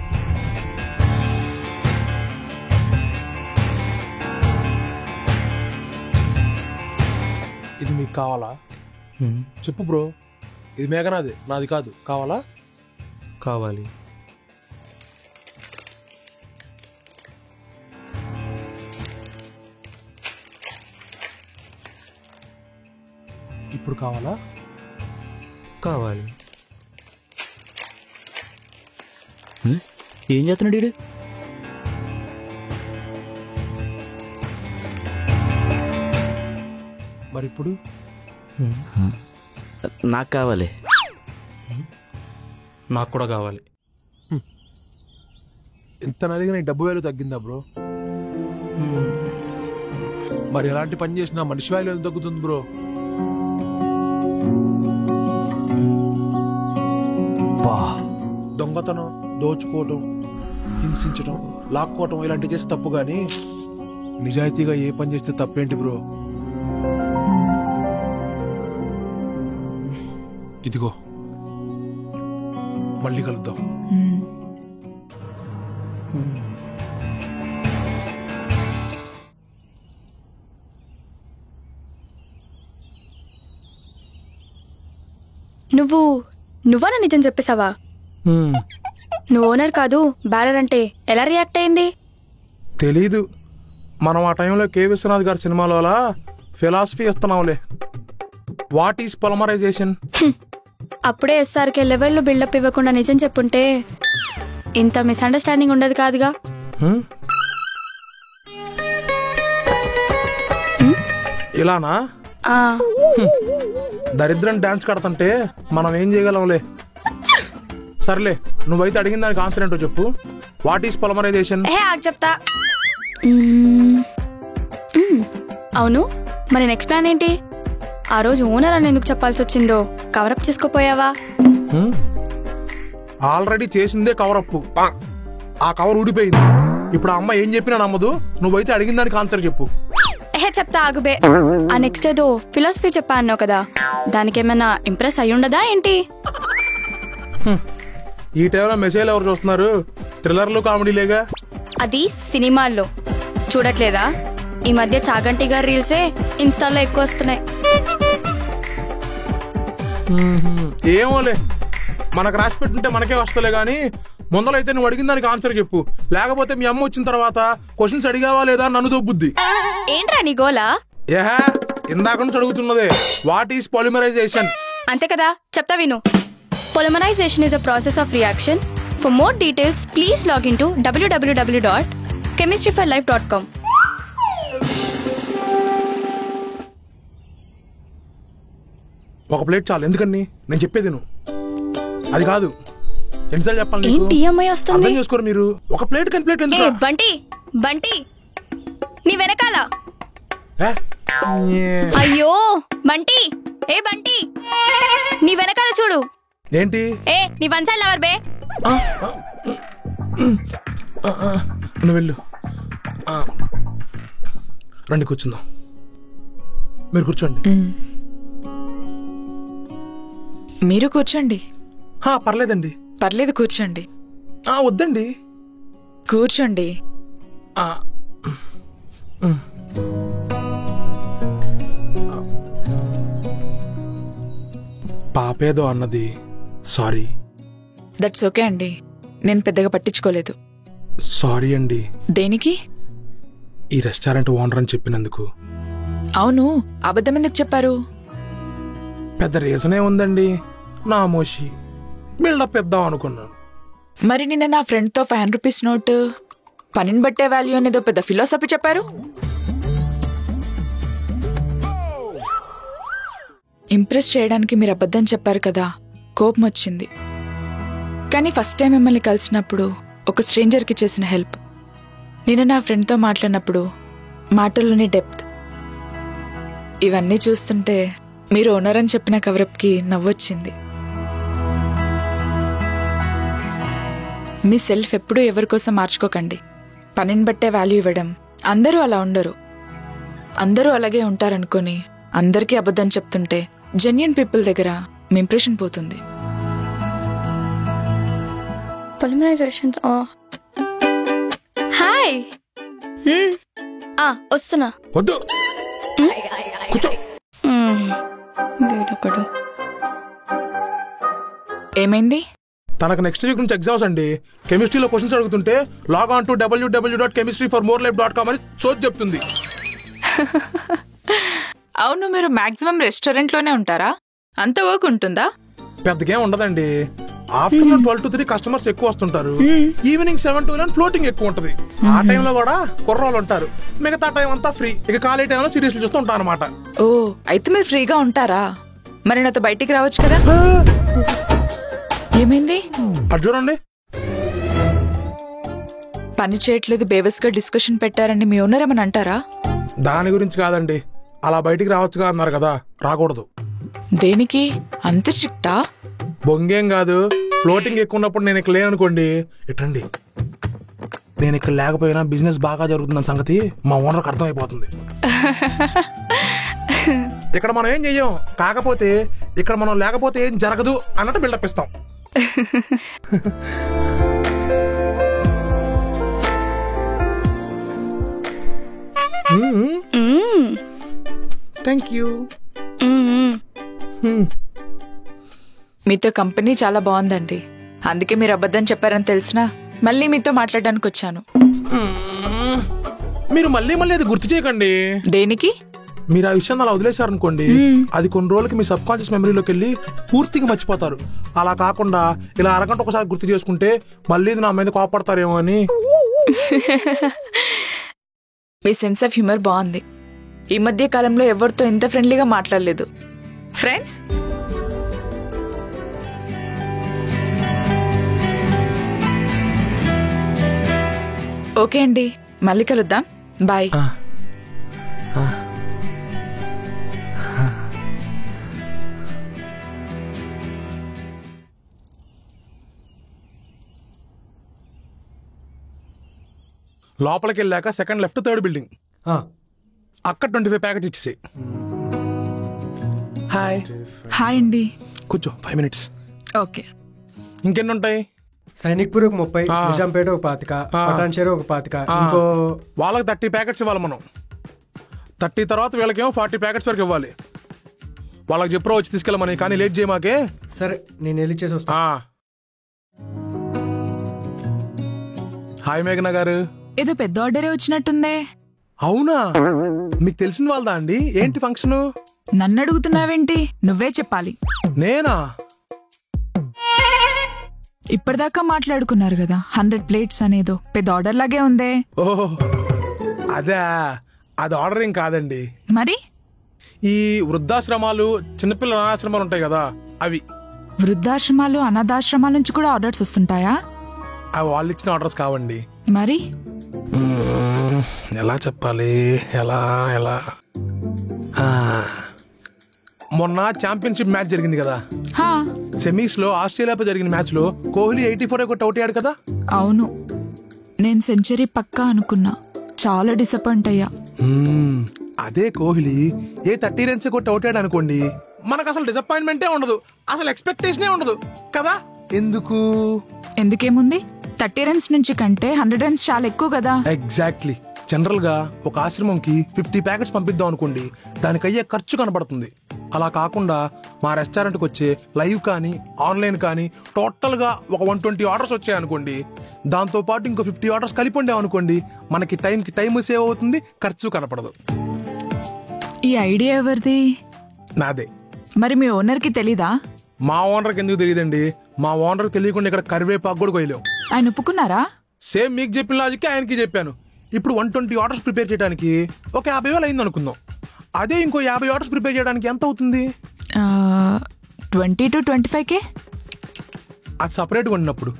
ఇది మీకు కావాలా? చెప్పు బ్రో, ఇది మేఘనాది, నాది కాదు. కావాలా? కావాలి. ఇప్పుడు కావాలా? కావాలి. ఏం చేస్తున్నాడు వీడు? మరి ఇప్పుడు నాకు కావాలి. నాకు కూడా కావాలి. ఎంత అడిగినా ఈ డబ్బు వాల్యూ తగ్గిందా బ్రో? మరి ఎలాంటి పని చేసినా మనిషి వాల్యూ ఎంత తగ్గుతుంది బ్రో? దొంగతనం, దోచుకోవటం, హింసించటం, లాక్కోవటం ఇలాంటివి చేస్తే తప్పు, కానీ నిజాయితీగా ఏ పని చేస్తే తప్పేంటి బ్రో? ఇదిగో మళ్ళీ కలుద్దాం. నువ్వా నిజం చెప్పేశావా? నువ్వు ఓనర్ కాదు బ్యారర్ అంటే ఎలా రియాక్ట్ అయింది? తెలీదు. మనం ఆ టైంలో కె విశ్వనాథ్ గారి సినిమాలో అలా ఫిలాసఫీ ఇస్తున్నాంలే. What is polymerization? అప్పుడే ఎస్ఆర్కే లెవెల్లో బిల్డప్ ఇవ్వకుండా నిజం చెప్పుంటే ఇంత మిస్అండర్స్టాండింగ్ ఉండదు కాదుగా. ఇలానా? దరిద్రం డాన్స్ కడతంటే మనం ఏం చేయగలంలే. సర్లే, నువ్వైతే అడిగిన దానికి ఆన్సర్ ఏంటో చెప్పు. What is polymerisation? చెప్తా. అవును, మరి నెక్స్ట్ ప్లాన్ ఏంటి? ఆ రోజు ఓనర్ అని ఎందుకు చెప్పాల్సి వచ్చిందో కవరప్ చేసుకోపోయావా? ఆల్రెడీ చేసిందే కవరప్. ఆ కవర్ ఊడిపోయింది. ఇప్పుడు ఆ అమ్మ ఏం చెప్పినా నమ్మదు. నువ్వైతే అడిగిన దానికి ఆన్సర్ చెప్పు. చెప్తా ఆగుబే. ఆ నెక్స్ట్ ఏదో ఫిలాసఫీ చెప్పా అన్నావు కదా, దానికేమైనా ఇంప్రెస్ అయ్యి ఉండదా ఏంటి? ఈ టైంలో మెసేజ్ ఎవరు చూస్తున్నారు? థ్రిల్లర్లు, కామెడీలేగా. అది సినిమాల్లో చూడట్లేదా? ఈ మధ్య చాగంటి గారి రీల్సే ఇన్స్టాల్లో ఎక్కువ వస్తున్నాయి. ఏమోలే, మనకు రాసి పెట్టుంటే మనకే వస్తలే గానీ ముందలైతే నువ్వు అడిగిన దానికి ఆన్సర్ చెప్పు. లేకపోతే మీ అమ్మ వచ్చిన తర్వాత క్వశ్చన్స్ అడిగావా లేదా నన్ను దొబ్బుద్ది. ఏంట్రా నీ గోలా? ఇందాక నుంచి అడుగుతున్నదే వాట్ ఈస్ పాలిమరైజేషన్. అంతే కదా, చెప్తా విను. Polymerization is a process of reaction. For more details, please log into www.chemistryforlife.com. ఒక ప్లేట్ చాలు. ఎందుకని నేను చెప్పేది నువ్వు. అది కాదు, ఎన్నిసార్లు చెప్పాలి? ఏంటి అమ్మాయి వస్తుంది? అర్థం చేసుకోరు మీరు. ఒక ప్లేట్ కని ప్లేట్ ఎందుకు? బంటి బంటి నీ వెనకాల. అయ్యో బంటి, బంటి నీ వెనకాల చూడు. ఏంటి? నీ వన్ సైడ్ లవర్ బే. నువ్వు వెళ్ళు. రండి కూర్చుందాం. మీరు కూర్చోండి. మీరు కూర్చోండి. పర్లేదండి. పర్లేదు, కూర్చోండి. వద్దండి, కూర్చోండి. పాపేదో అన్నది. సారీ. దట్స్ ఓకే అండి, నేను పెద్దగా పట్టించుకోలేదు. సారీ అండి. దేనికి? ఈ రెస్టారెంట్ ఓనర్ అని చెప్పినందుకు. అవును, అబద్ధం ఎందుకు చెప్పారు? పెద్ద రీజనే ఉందండి. నా మోషి బిల్డప్ ఇద్దాం అనుకున్నాను. మరి నిన్న నా ఫ్రెండ్తో 500 రూపీస్ నోట్ పనిని బట్టే వాల్యూ అనేదో పెద్ద ఫిలాసఫీ చెప్పారు. ఇంప్రెస్ చేయడానికి మీరు అబద్ధం చెప్పారు కదా, కోపం వచ్చింది. కానీ ఫస్ట్ టైం మిమ్మల్ని కలిసినప్పుడు ఒక స్ట్రేంజర్కి చేసిన హెల్ప్, నేను నా ఫ్రెండ్తో మాట్లాడినప్పుడు మాటల్లోని డెప్త్, ఇవన్నీ చూస్తుంటే మీరు ఓనర్ అని చెప్పిన కవరప్కి నవ్వొచ్చింది. మీ సెల్ఫ్ ఎప్పుడూ ఎవరికోసం మార్చుకోకండి. పనిని బట్టే వాల్యూ ఇవ్వడం. అందరూ అలా ఉండరు. అందరూ అలాగే ఉంటారనుకొని అందరికీ అబద్ధం చెప్తుంటే జెన్యూన్ పీపుల్ దగ్గర మీ ఇంప్రెషన్ పోతుంది. హాయ్, వస్తున్నా. వద్దు, ఏమైంది? తనకు నెక్స్ట్ వీక్ నుంచి ఎగ్జామ్స్ అండి. కెమిస్ట్రీలో క్వశ్చన్స్ అడుగుతుంటే లాగ్ ఆన్ టు www.chemistryformorelife.com అని సోచ్ చెప్తుంది. అవును, మీరు మాక్సిమం రెస్టారెంట్ లోనే ఉంటారా? అంత వర్క్ ఉంటుందా? పెద్దగా ఉండదండి. ఆఫ్టర్నూన్ 12 to 3 కస్టమర్స్ ఎక్కువ వస్తుంటారు. ఈవినింగ్ 7 to 11 ఫ్లోటింగ్ ఎక్కువ ఉంటది. ఆ టైంలో కూడా కుర్రోళ్ళు ఉంటారు. మిగతా టైం అంతా ఫ్రీ. ఇక ఖాళీ టైంలో సీరియస్లు చూస్తూ ఉంటారు అనమాట. ఓ అయితే మీరు ఫ్రీగా ఉంటారా? మరి నాతో బయటికి రావచ్చు కదా. ఏమైంది? అటు చూడండి. పని చేయట్లేదు బేవస్ గా డిస్కషన్ పెట్టారని మీ ఓనర్ ఏమని అంటారా? దాని గురించి కాదండి, అలా బయటికి రావచ్చుగా అన్నారు కదా, రాకూడదు. దేనికి అంత స్ట్రిక్టా? బొంగేం కాదు, ఫ్లోటింగ్ ఎక్కువ ఉన్నప్పుడు నేను ఇక్కడ లేననుకోండి, ఇటండి నేను ఇక్కడ లేకపోయినా బిజినెస్ బాగా జరుగుతుందన్న సంగతి మా ఓనర్కి అర్థమైపోతుంది. ఇక్కడ మనం ఏం చెయ్యం, కాకపోతే ఇక్కడ మనం లేకపోతే ఏం జరగదు అన్నట్టు బిల్డప్ ఇస్తాం. Thank you. మీతో కంపెనీ చాలా బాగుందండి, అందుకే మీరు అబద్ధం చెప్పారని తెలిసినా మళ్ళీ మీతో మాట్లాడడానికి వచ్చాను. మీరు మళ్ళీ మళ్ళీ అది గుర్తు చేయకండి. దేనికి? మీరు ఆ విషయాన్ని అలా వదిలేశారనుకోండి, అది కొన్ని రోజులకి మీ సబ్ కాన్షియస్ మెమరీలోకి వెళ్ళి పూర్తిగా మర్చిపోతారు. అలా కాకుండా ఇలా అరగంట ఒకసారి గుర్తు చేసుకుంటే మళ్ళీ నా మీద కోపడతారేమో అని. మీ సెన్స్ ఆఫ్ హ్యూమర్ బాగుంది. ఈ మధ్య కాలంలో ఎవరితో ఇంత ఫ్రెండ్లీగా మాట్లాడలేదు. ఫ్రెండ్స్, ఓకే అండి, మళ్ళీ కలుద్దాం. బాయ్. లోపలికి వెళ్ళాక సెకండ్ లెఫ్ట్ 3rd బిల్డింగ్, అక్కడ 25 ప్యాకెట్స్ ఇచ్చేసాయి. హాయ్. హాయ్ అండి. కూర్చో, 5 minutes. ఓకే. ఇంకెన్ని ఉంటాయి? సైనిక్పూర్ 30, నిజాంపేట 25, పటాన్చేరు 25, ఇంకో వాళ్ళకి 30 ప్యాకెట్స్ ఇవ్వాలి మనం. 30 తర్వాత వీళ్ళకేమో 40 ప్యాకెట్స్ వరకు ఇవ్వాలి. వాళ్ళకి చెప్పరా వచ్చి తీసుకెళ్ళమని, కానీ లేట్ చేయమాకే. సరే, నేను వెళ్ళి చేసి వస్తా. హాయ్ మేఘనా గారు. ఏదో పెద్ద ఆర్డరే వచ్చినట్టుందే. అవునా, మీకు తెలిసిన వాళ్ళదా అండి? ఏంటి ఫంక్షన్? నన్ను అడుగుతున్నావేంటి? నువ్వే చెప్పాలి. నేనా? ఇప్పటిదాకా మాట్లాడుకున్నారు కదా 100 plates అనేదో పెద్ద ఆర్డర్ లాగే ఉందే. ఓహో అదే, అది ఆర్డరింగ్ కాదండి. మరి ఈ వృద్ధాశ్రమాలు, చిన్నపిల్లల అనాథాశ్రమాలు ఉంటాయి కదా, అవి. వృద్ధాశ్రమాలు, అనాథాశ్రమాల నుంచి కూడా ఆర్డర్స్ వస్తుంటాయా? అవి వాళ్ళు ఇచ్చిన ఆర్డర్స్ కావండి. మరి ఎలా చెప్పాలి, ఎలా ఎలా మొన్న ఛాంపియన్షిప్ మ్యాచ్ జరిగింది కదా, సెమీస్ లో ఆస్ట్రేలియాతో జరిగిన మ్యాచ్ లో కోహ్లీ 84 కొట్టి అవుట్ అయ్యాడు కదా. అవును, నేను సెంచరీ పక్కా అనుకున్నా, చాలా డిసప్పాయింట్ అయ్యా. అదే కోహ్లీ ఏ 30 runs కొట్టి అవుట్ అయ్యాడు అనుకోండి, మనకు అసలు డిసప్పాయింట్మెంటే ఉండదు, అసలు ఎక్స్పెక్టేషనే ఉండదు కదా. ఎందుకేముంది, 30 runs నుంచి కంటే 100 runs చాలా ఎక్కువ కదా. ఎగ్జాక్ట్లీ. జనరల్ గా ఒక ఆశ్రమంకి 50 ప్యాకెట్స్ పంపిద్దాం అనుకోండి, దానికి అయ్యే ఖర్చు కనబడుతుంది. అలా కాకుండా మా రెస్టారెంట్ కి వచ్చే లైవ్ కానీ ఆన్లైన్ కానీ టోటల్ గా ఒక 120 ఆర్డర్స్ వచ్చాయి అనుకోండి, దాంతో పాటు ఇంకో 50 ఆర్డర్స్ కలిపి ఉండే అనుకోండి, మనకి టైం సేవ్ అవుతుంది, ఖర్చు కనపడదు. ఈ ఐడియా ఎవరిది? నాదే. మరి మీ ఓనర్ కి తెలీదా? మా ఓనర్కి ఎందుకు తెలియదండి, మా ఓనర్ తెలియకుండా ఇక్కడ కరివేపాకు కూడా కొయ్యలేం. ఆయన ఒప్పుకున్నారా? సేమ్ మీకు చెప్పిన లాజిక్ ఆయనకి చెప్పాను. ఇప్పుడు 120 ఆర్డర్స్ ప్రిపేర్ చేయడానికి ఒక 50,000 అయింది అనుకుందాం. అదే ఇంకో 50 ఆర్డర్స్ ప్రిపేర్ చేయడానికి ఎంత అవుతుంది? 20 to 25K. అది సపరేట్గా వండినప్పుడు.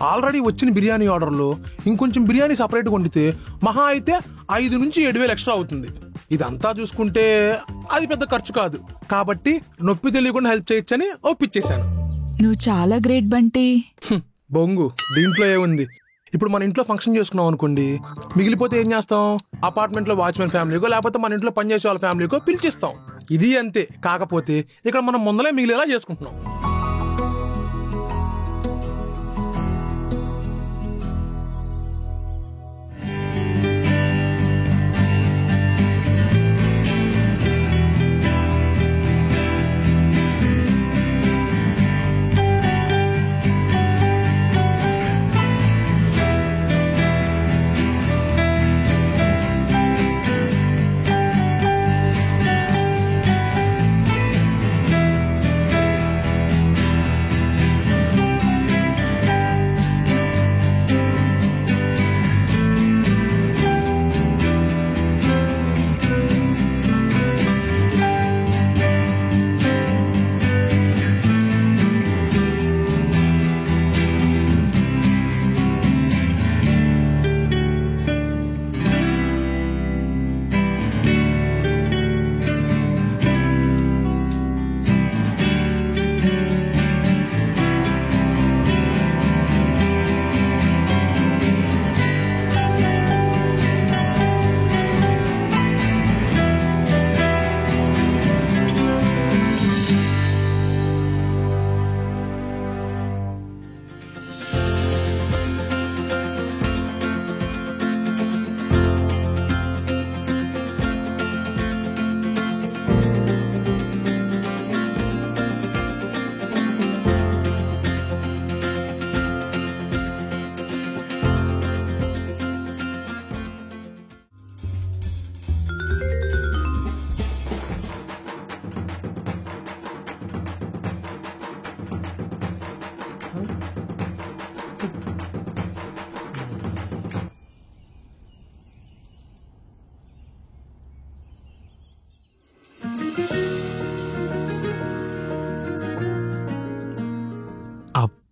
ఆల్రెడీ వచ్చిన బిర్యానీ ఆర్డర్లో ఇంకొంచెం బిర్యానీ సపరేట్గా వండితే మహా అయితే 5 నుంచి 7,000 ఎక్స్ట్రా అవుతుంది. ఇదంతా చూసుకుంటే అది పెద్ద ఖర్చు కాదు, కాబట్టి నొప్పి తెలియకుండా హెల్ప్ చేయొచ్చని ఒప్పించేశాను. నువ్వు చాలా గ్రేట్ బంటి. బొంగు, దీంట్లో ఏముంది. ఇప్పుడు మన ఇంట్లో ఫంక్షన్ చేసుకున్నాం అనుకోండి, మిగిలిపోతే ఏం చేస్తాం? అపార్ట్మెంట్ లో వాచ్మెన్ ఫ్యామిలీకో లేకపోతే మన ఇంట్లో పనిచేసే వాళ్ళ ఫ్యామిలీకో పిలిచిస్తాం. ఇది అంతే. కాకపోతే ఇక్కడ మనం ముందలే మిగిలేలా చేసుకుంటున్నాం.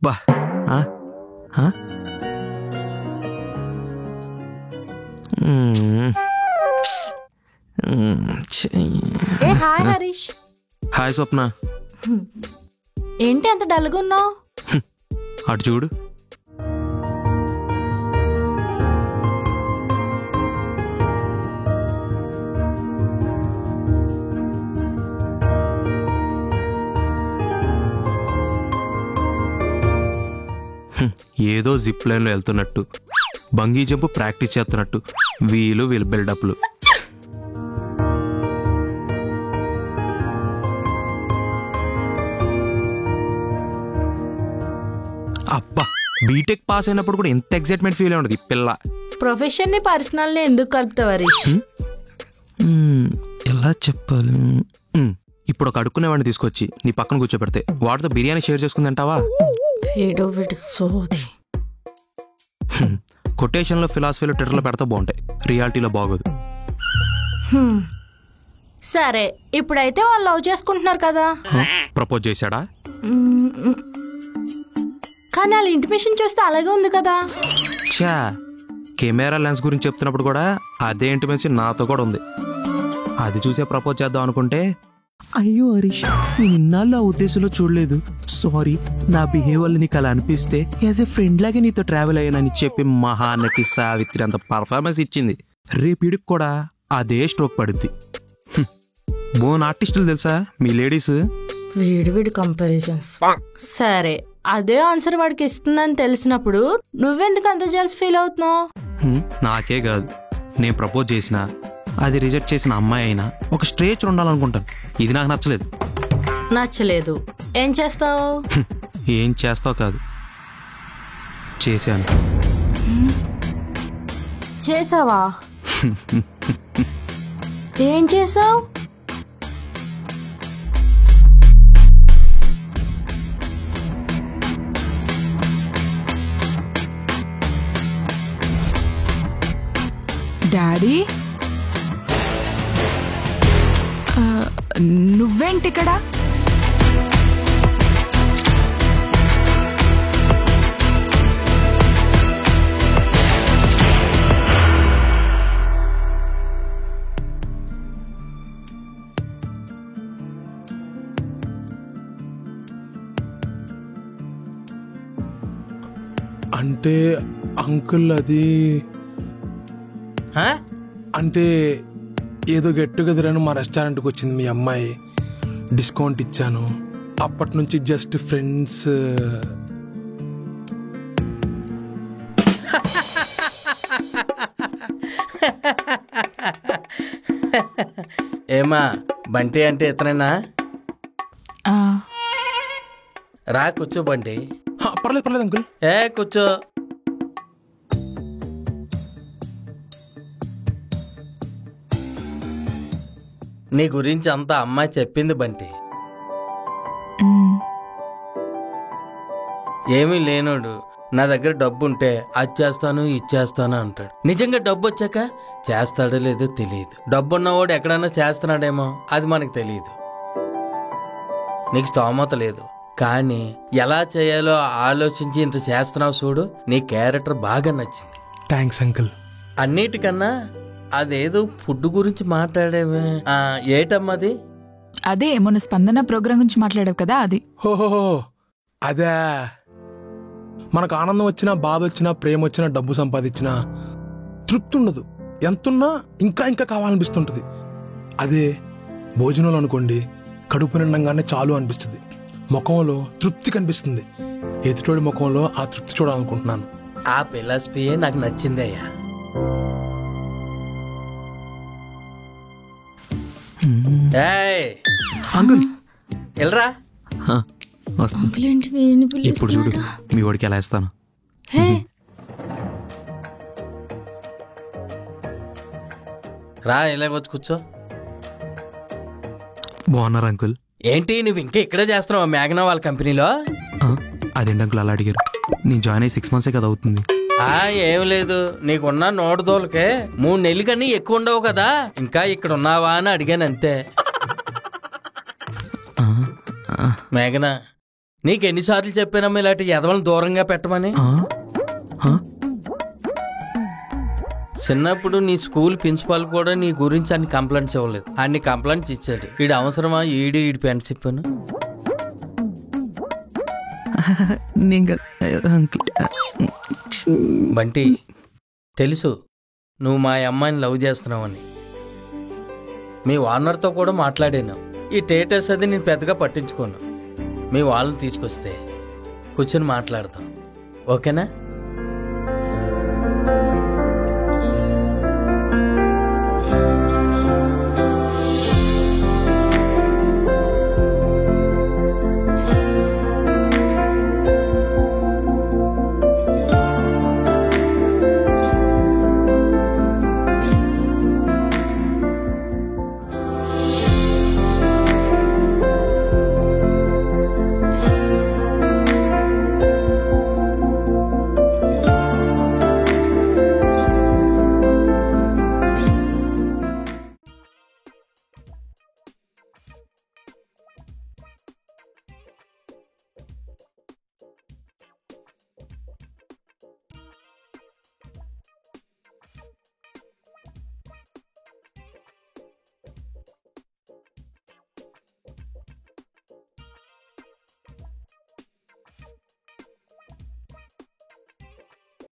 అబ్బా ఆ? ఆ? ఏ హాయ్ హరీష్. హాయ్ స్వప్న. ఏంటి అంత డల్గా ఉన్నావు? అటు చూడు. ఏదో జిప్ లైన్లో వెళ్తున్నట్టు, బంగీ జంప్ ప్రాక్టీస్ చేస్తున్నట్టు వీళ్ళు బిల్డప్లు. అబ్బా, బీటెక్ పాస్ అయినప్పుడు కూడా ఎంత ఎక్సైట్మెంట్ ఫీల్ ఉండదు ఈ పిల్ల. ప్రొఫెషన్ ని పర్సనల్ ని ఎందుకు కలుపుతావు హరీష్? ఎలా చెప్పాలి? ఇప్పుడు ఒక అడుక్కునేవాడిని తీసుకొచ్చి నీ పక్కన కూర్చోబెడితే వాడితో బిర్యానీ షేర్ చేసుకుందంటావా? కొటేషన్లో ఫిలాసఫీలో ట్విట్టర్లో పెడతా బాగుంటాయి, రియాలిటీలో బాగోదు. సరే, ఇప్పుడైతే వాళ్ళు లవ్ చేసుకుంటున్నారు కదా. ప్రపోజ్ చేశాడా? కానీ వాళ్ళ ఇంటిమేషన్ చూస్తే అలాగే ఉంది కదా. చా, కెమెరా లెన్స్ గురించి చెప్తున్నప్పుడు కూడా అదే ఇంటిమేసి నాతో కూడా ఉంది. అది చూసే ప్రపోజ్ చేద్దాం అనుకుంటే, అయ్యో హరీష్, నేను ఇన్నాళ్ళు ఆ ఉద్దేశంలో చూడలేదు, సారీ, నా బిహేవియర్ నీకు అలా అనిపిస్తే యాజ్ ఎ ఫ్రెండ్ లాగే నీతో ట్రావెల్ అయ్యానని చెప్పి మహానటి సావిత్రి అంత పర్ఫార్మెన్స్ ఇచ్చింది. రేపిడికి కూడా అదే స్ట్రోక్ పడుద్ది. బోన్ ఆర్టిస్టులు తెలుసా మీ లేడీస్? వీడి కంపారిజన్స్. సరే, అదే ఆన్సర్ వాడికి ఇస్తుందని తెలిసినప్పుడు నువ్వెందుకు అంత జెల్స్ ఫీల్ అవుతున్నావు? నాకే కాదు, నేను ప్రపోజ్ చేసినా అది రిజెక్ట్ చేసిన అమ్మాయి అయినా ఒక స్ట్రేచర్ ఉండాలనుకుంటాను. ఇది నాకు నచ్చలేదు. నచ్చలేదు, ఏం చేస్తావు? ఏం చేస్తావు కాదు, చేశాను. చేసావా? ఏం చేసావు? డాడీ, నువ్వేంటిక్కడ? అంటే అంకుల్ అది అంటే ఏదో గెట్ టుగెదర్ అని మా రెస్టారెంట్కి వచ్చింది మీ అమ్మాయి, డిస్కౌంట్ ఇచ్చాను, అప్పటి నుంచి జస్ట్ ఫ్రెండ్స్. ఏమా బంటి అంటే ఇతనేనా? రా కూర్చో బంటి. పర్లేదు పర్లేదు అంకుల్. కూర్చో. నీ గురించి అంతా అమ్మాయి చెప్పింది బంటి. ఏమీ లేనోడు నా దగ్గర డబ్బు ఉంటే అది చేస్తాను ఇది చేస్తాను అంటాడు. నిజంగా డబ్బు వచ్చాక చేస్తాడో లేదో తెలియదు. డబ్బున్నవాడు ఎక్కడన్నా చేస్తున్నాడేమో అది మనకు తెలియదు. నీకు స్తోమత లేదు, కానీ ఎలా చేయాలో ఆలోచించి ఇంత చేస్తున్నావు చూడు. నీ క్యారెక్టర్ బాగా నచ్చింది. Thanks uncle. అన్నిటికన్నా అదేదో ఫుడ్ గురించి మాట్లాడేవే, ఏటమ్మది? అదే మొన్న స్పందన ప్రోగ్రాం గురించి మాట్లాడావు కదా, అది. హోహో, అదే. మనకు ఆనందం వచ్చినా, బాధ వచ్చినా, ప్రేమ వచ్చినా, డబ్బు సంపాదించినా తృప్తి ఉండదు. ఎంతున్నా ఇంకా ఇంకా కావాలనిపిస్తుంటది. అదే భోజనంలో అనుకోండి, కడుపు నిండంగానే చాలు అనిపిస్తుంది. ముఖంలో తృప్తి కనిపిస్తుంది. ఎదుటోడి ముఖంలో ఆ తృప్తి చూడాలనుకుంటున్నాను. ఆ ఫిలాసఫీయే నాకు నచ్చింది అయ్యా. అంకుల్ వెళ్ళరా. ఇప్పుడు చూడు మీ వాడికి ఎలా ఇస్తాను. రా, ఇలా వచ్చి కూర్చో. బాగున్నారు అంకుల్. ఏంటి నువ్వు ఇంకా ఇక్కడే చేస్తున్నావు మేఘనా వాళ్ళ కంపెనీలో? అదేంటి అంకుల్ అలా అడిగారు? నేను జాయిన్ అయ్యి 6 months కదా అవుతుంది. ఏం లేదు, నీకున్న నోటుదోలకే 3 నెలలు కన్నా ఎక్కువ ఉండవు కదా, ఇంకా ఇక్కడ ఉన్నావా అని అడిగాను అంతే. మేఘనా, నీకు ఎన్నిసార్లు చెప్పానమ్మా ఇలాంటి ఎదవలను దూరంగా పెట్టమని? చిన్నప్పుడు నీ స్కూల్ ప్రిన్సిపాల్ కూడా నీ గురించి అన్ని కంప్లైంట్స్ ఇవ్వలేదు, అన్ని కంప్లైంట్స్ ఇచ్చాడు. ఈడు అవసరమా? ఈడి పెన్ చెప్పాను. బంటి, తెలుసు నువ్వు మా అమ్మాయిని లవ్ చేస్తున్నావని. మీ ఓనర్తో కూడా మాట్లాడాను. ఈ టేటస్ అది నేను పెద్దగా పట్టించుకోను. మీ వాళ్ళని తీసుకొస్తే కూర్చొని మాట్లాడతాం, ఓకేనా?